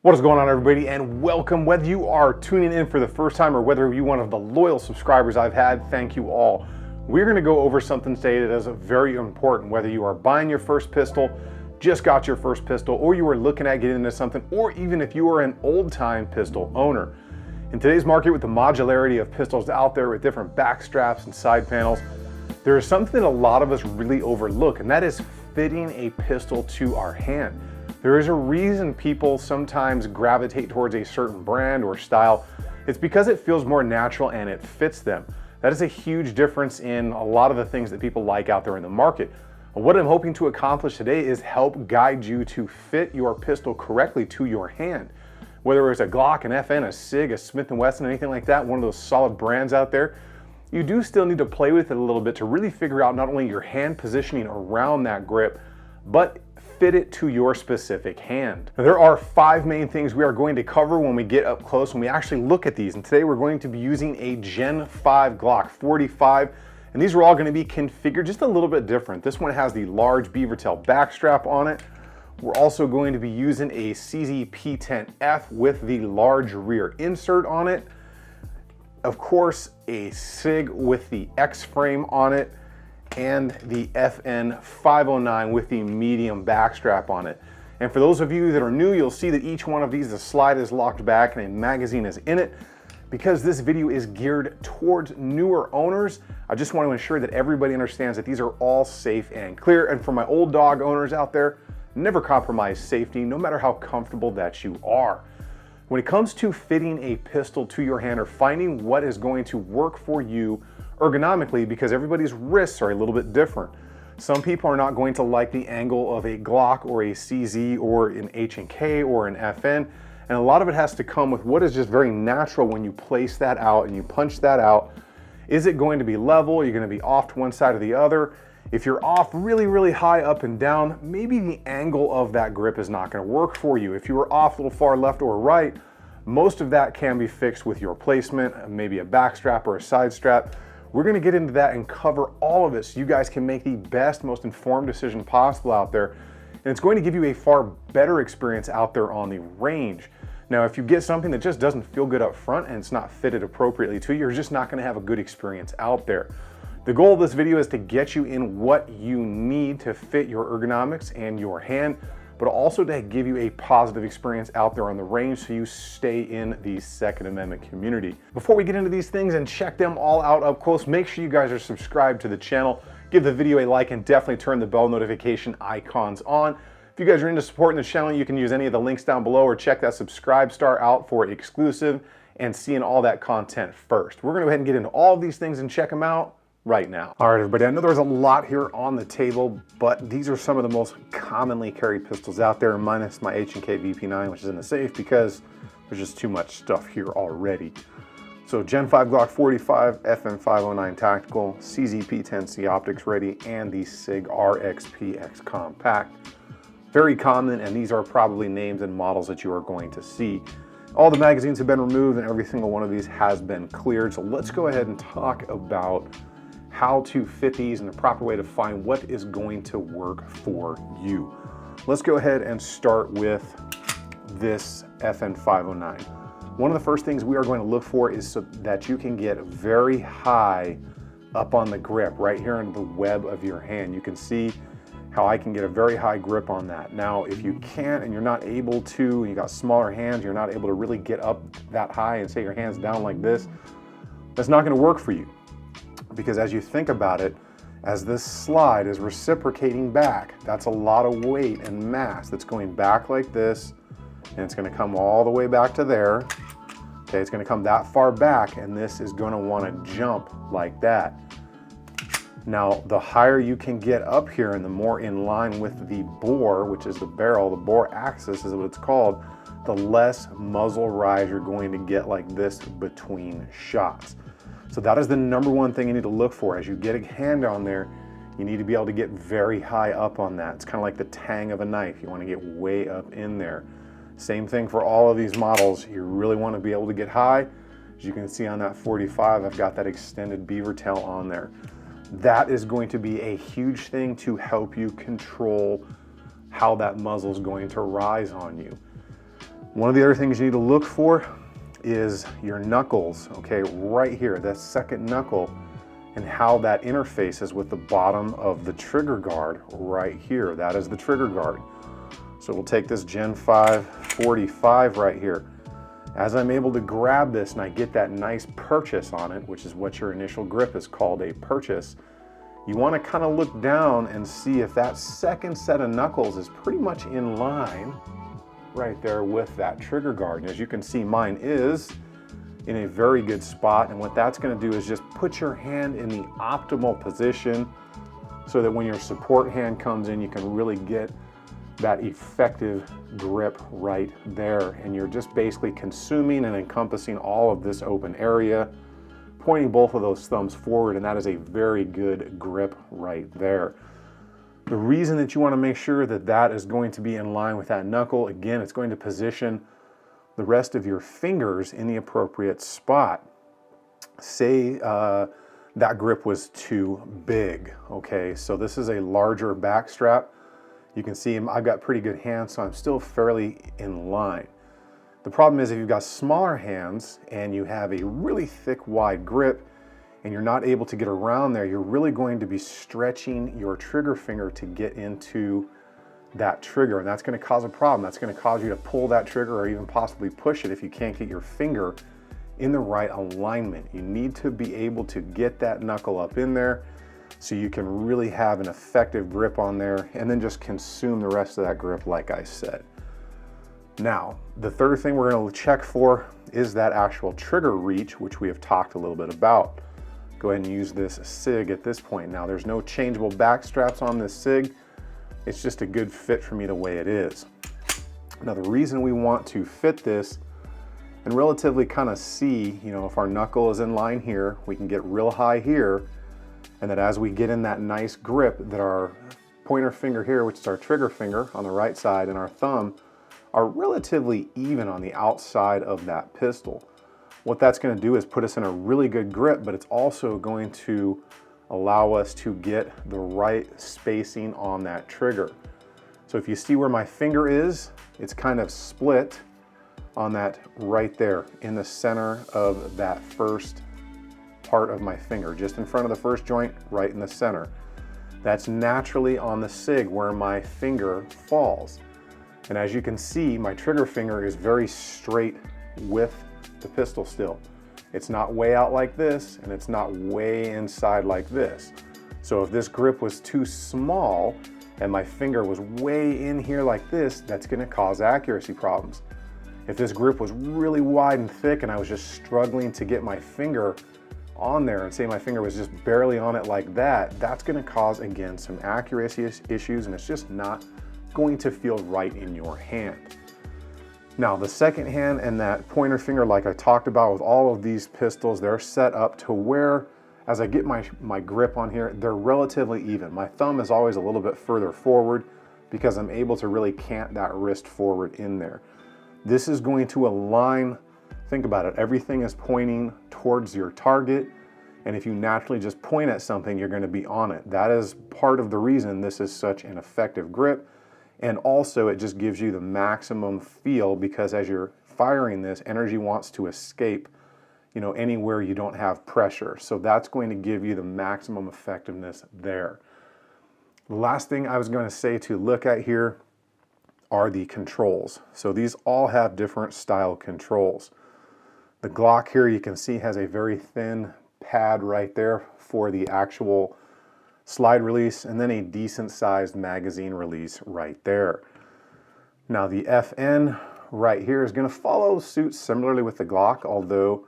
What is going on, everybody, and welcome. Whether you are tuning in for the first time or whether you're one of the loyal subscribers I've had, thank you all. We're going to go over something today that is very important, whether you are buying your first pistol, just got your first pistol, or you are looking at getting into something, or even if you are an old-time pistol owner. In today's market, with the modularity of pistols out there with different back straps and side panels, there is something that a lot of us really overlook, and that is fitting a pistol to our hand. There is a reason people sometimes gravitate towards a certain brand or style. It's because it feels more natural and it fits them. That is a huge difference in a lot of the things that people like out there in the market. What I'm hoping to accomplish today is help guide you to fit your pistol correctly to your hand. Whether it's a Glock, an FN, a SIG, a Smith & Wesson, anything like that, one of those solid brands out there, you do still need to play with it a little bit to really figure out not only your hand positioning around that grip, but fit it to your specific hand. Now, there are 5 main things we are going to cover when we get up close, when we actually look at these. And today we're going to be using a Gen 5 Glock 45, and these are all going to be configured just a little bit different. This one has the large beaver tail backstrap on it. We're also going to be using a CZ P10F with the large rear insert on it. Of course, a SIG with the X-frame on it, and the FN 509 with the medium backstrap on it. And for those of you that are new, you'll see that each one of these, the slide is locked back and a magazine is in it. Because this video is geared towards newer owners, I just want to ensure that everybody understands that these are all safe and clear. And for my old dog owners out there, never compromise safety, no matter how comfortable that you are. When it comes to fitting a pistol to your hand or finding what is going to work for you ergonomically, because everybody's wrists are a little bit different. Some people are not going to like the angle of a Glock or a CZ or an H&K or an FN, and a lot of it has to come with what is just very natural when you place that out and you punch that out. Is it going to be level? Are you going to be off to one side or the other? If you're off really, really high up and down, maybe the angle of that grip is not going to work for you. If you were off a little far left or right, most of that can be fixed with your placement, maybe a back strap or a side strap. We're going to get into that and cover all of it so you guys can make the best, most informed decision possible out there. And it's going to give you a far better experience out there on the range. Now, if you get something that just doesn't feel good up front and it's not fitted appropriately to you, you're just not going to have a good experience out there. The goal of this video is to get you in what you need to fit your ergonomics and your hand, but also to give you a positive experience out there on the range so you stay in the Second Amendment community. Before we get into these things and check them all out up close, make sure you guys are subscribed to the channel, give the video a like, and definitely turn the bell notification icons on. If you guys are into supporting the channel, you can use any of the links down below or check that TriStar out for exclusive and seeing all that content first. We're going to go ahead and get into all of these things and check them out right now. All right, everybody, I know there's a lot here on the table, but these are some of the most commonly carried pistols out there, minus my H&K VP9, which is in the safe because there's just too much stuff here already. So Gen 5 Glock 45, FN 509 Tactical, CZ P10C Optics Ready, and the SIG RXPX Compact. Very common, and these are probably names and models that you are going to see. All the magazines have been removed and every single one of these has been cleared. So let's go ahead and talk about how to fit these and the proper way to find what is going to work for you. Let's go ahead and start with this FN 509. One of the first things we are going to look for is so that you can get very high up on the grip, right here into the web of your hand. You can see how I can get a very high grip on that. Now, if you can't and you're not able to, and you got smaller hands, you're not able to really get up that high and say your hands down like this, that's not going to work for you. Because as you think about it, as this slide is reciprocating back, that's a lot of weight and mass that's going back like this, and it's going to come all the way back to there. Okay, it's going to come that far back, and this is going to want to jump like that. Now, the higher you can get up here and the more in line with the bore, which is the barrel, the bore axis is what it's called, the less muzzle rise you're going to get like this between shots. So that is the number one thing you need to look for. As you get a hand on there, you need to be able to get very high up on that. It's kind of like the tang of a knife. You want to get way up in there. Same thing for all of these models. You really want to be able to get high. As you can see on that 45, I've got that extended beaver tail on there. That is going to be a huge thing to help you control how that muzzle is going to rise on you. One of the other things you need to look for is your knuckles, okay, right here, that second knuckle, and how that interfaces with the bottom of the trigger guard right here. That is the trigger guard. So we'll take this Gen 5 45 right here. As I'm able to grab this and I get that nice purchase on it, which is what your initial grip is called, a purchase, you want to kind of look down and see if that second set of knuckles is pretty much in line right there with that trigger guard. And as you can see, mine is in a very good spot. And what that's going to do is just put your hand in the optimal position so that when your support hand comes in, you can really get that effective grip right there. And you're just basically consuming and encompassing all of this open area, pointing both of those thumbs forward, and that is a very good grip right there. The reason that you want to make sure that that is going to be in line with that knuckle, again, it's going to position the rest of your fingers in the appropriate spot. Say that grip was too big, okay? So this is a larger back strap. You can see I've got pretty good hands, so I'm still fairly in line. The problem is if you've got smaller hands and you have a really thick, wide grip and you're not able to get around there, you're really going to be stretching your trigger finger to get into that trigger, and that's going to cause a problem. That's going to cause you to pull that trigger or even possibly push it if you can't get your finger in the right alignment. You need to be able to get that knuckle up in there so you can really have an effective grip on there, and then just consume the rest of that grip like I said. Now, the third thing we're going to check for is that actual trigger reach, which we have talked a little bit about. Go ahead and use this SIG at this point. Now, there's no changeable back straps on this SIG. It's just a good fit for me the way it is. Now, the reason we want to fit this and relatively kind of see, if our knuckle is in line here, we can get real high here, and that as we get in that nice grip, that our pointer finger here, which is our trigger finger on the right side, and our thumb are relatively even on the outside of that pistol. What that's going to do is put us in a really good grip, but it's also going to allow us to get the right spacing on that trigger. So if you see where my finger is, it's kind of split on that right there in the center of that first part of my finger, just in front of the first joint, right in the center. That's naturally on the SIG where my finger falls. And as you can see, my trigger finger is very straight with the pistol still. It's not way out like this, and it's not way inside like this. So if this grip was too small and my finger was way in here like this, that's gonna cause accuracy problems. If this grip was really wide and thick and I was just struggling to get my finger on there, and say my finger was just barely on it like that, that's gonna cause, again, some accuracy issues, and it's just not going to feel right in your hand. Now, the second hand and that pointer finger, like I talked about with all of these pistols, they're set up to where, as I get my grip on here, they're relatively even. My thumb is always a little bit further forward because I'm able to really cant that wrist forward in there. This is going to align, think about it, everything is pointing towards your target, and if you naturally just point at something, you're going to be on it. That is part of the reason this is such an effective grip. And also it just gives you the maximum feel, because as you're firing this, energy wants to escape, anywhere you don't have pressure. So that's going to give you the maximum effectiveness there. The last thing I was going to say to look at here are the controls. So these all have different style controls. The Glock here, you can see, has a very thin pad right there for the actual slide release, and then a decent sized magazine release right there. Now the FN right here is going to follow suit similarly with the Glock, although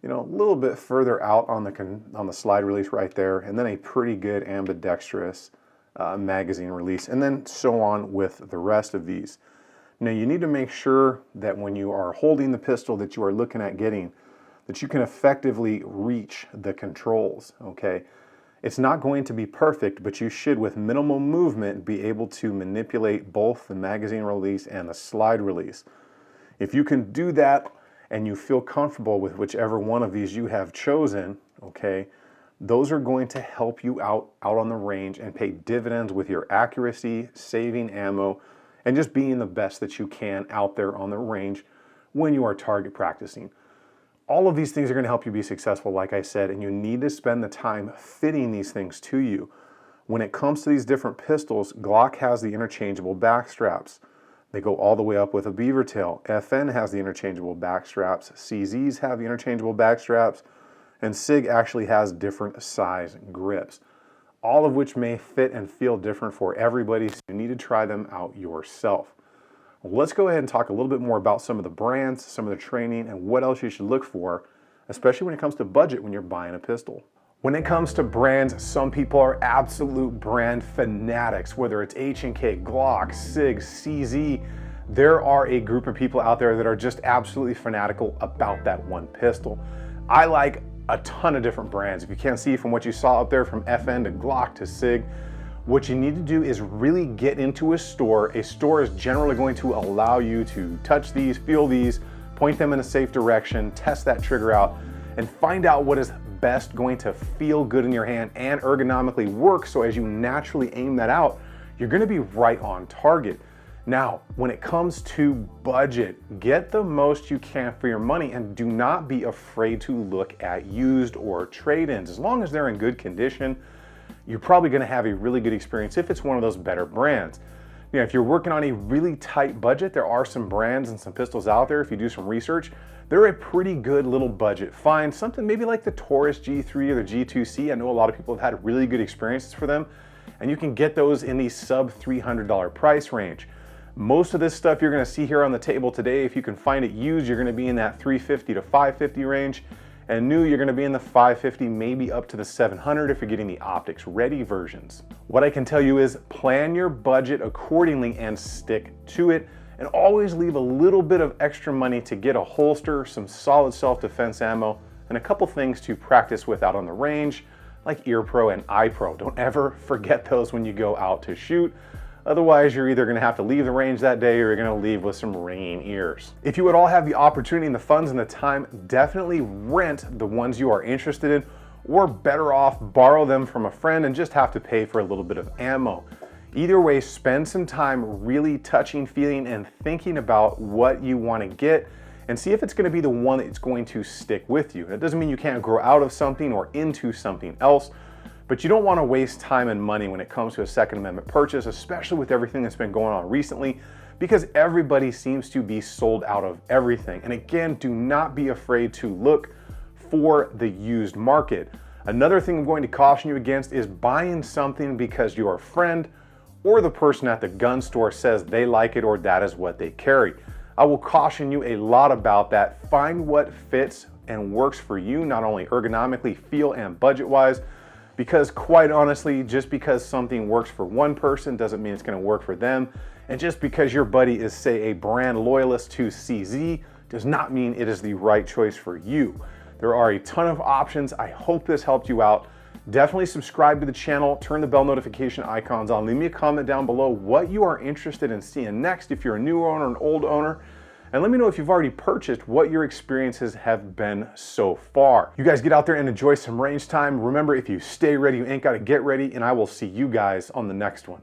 a little bit further out on the slide release right there, and then a pretty good ambidextrous magazine release, and then so on with the rest of these. Now you need to make sure that when you are holding the pistol that you are looking at getting, that you can effectively reach the controls, okay? It's not going to be perfect, but you should, with minimal movement, be able to manipulate both the magazine release and the slide release. If you can do that and you feel comfortable with whichever one of these you have chosen, okay, those are going to help you out on the range and pay dividends with your accuracy, saving ammo, and just being the best that you can out there on the range when you are target practicing. All of these things are going to help you be successful, like I said, and you need to spend the time fitting these things to you. When it comes to these different pistols, Glock has the interchangeable back straps. They go all the way up with a beaver tail. FN has the interchangeable back straps. CZs have the interchangeable back straps. And SIG actually has different size grips, all of which may fit and feel different for everybody, so you need to try them out yourself. Let's go ahead and talk a little bit more about some of the brands, some of the training, and what else you should look for, especially when it comes to budget when you're buying a pistol. When it comes to brands, some people are absolute brand fanatics, whether it's H&K, Glock, SIG, CZ. There are a group of people out there that are just absolutely fanatical about that one pistol. I like a ton of different brands. If you can't see from what you saw up there, from FN to Glock to SIG, what you need to do is really get into a store. A store is generally going to allow you to touch these, feel these, point them in a safe direction, test that trigger out, and find out what is best going to feel good in your hand and ergonomically work, so as you naturally aim that out, you're going to be right on target. Now, when it comes to budget, get the most you can for your money, and do not be afraid to look at used or trade-ins. As long as they're in good condition, you're probably going to have a really good experience if it's one of those better brands. You know, if you're working on a really tight budget, there are some brands and some pistols out there. If you do some research, they're a pretty good little budget find. Something maybe like the Taurus G3 or the G2C. I know a lot of people have had really good experiences for them, and you can get those in the sub $300 price range. Most of this stuff you're going to see here on the table today, if you can find it used, you're going to be in that $350 to $550 range, and new, you're going to be in the $550, maybe up to the $700 if you're getting the optics ready versions. What I can tell you is plan your budget accordingly and stick to it, and always leave a little bit of extra money to get a holster, some solid self-defense ammo, and a couple things to practice with out on the range, like Ear Pro and Eye Pro. Don't ever forget those when you go out to shoot. Otherwise, you're either going to have to leave the range that day, or you're going to leave with some ringing ears. If you at all have the opportunity and the funds and the time, definitely rent the ones you are interested in, or better off, borrow them from a friend and just have to pay for a little bit of ammo. Either way, spend some time really touching, feeling, and thinking about what you want to get, and see if it's going to be the one that's going to stick with you. That doesn't mean you can't grow out of something or into something else, but you don't want to waste time and money when it comes to a Second Amendment purchase, especially with everything that's been going on recently, because everybody seems to be sold out of everything. And again, do not be afraid to look for the used market. Another thing I'm going to caution you against is buying something because your friend or the person at the gun store says they like it or that is what they carry. I will caution you a lot about that. Find what fits and works for you, not only ergonomically, feel, and budget-wise, because quite honestly, just because something works for one person doesn't mean it's going to work for them. And just because your buddy is, say, a brand loyalist to CZ does not mean it is the right choice for you. There are a ton of options. I hope this helped you out. Definitely subscribe to the channel, turn the bell notification icons on, leave me a comment down below what you are interested in seeing next if you're a new owner, an old owner, and let me know if you've already purchased, what your experiences have been so far. You guys get out there and enjoy some range time. Remember, if you stay ready, you ain't got to get ready, and I will see you guys on the next one.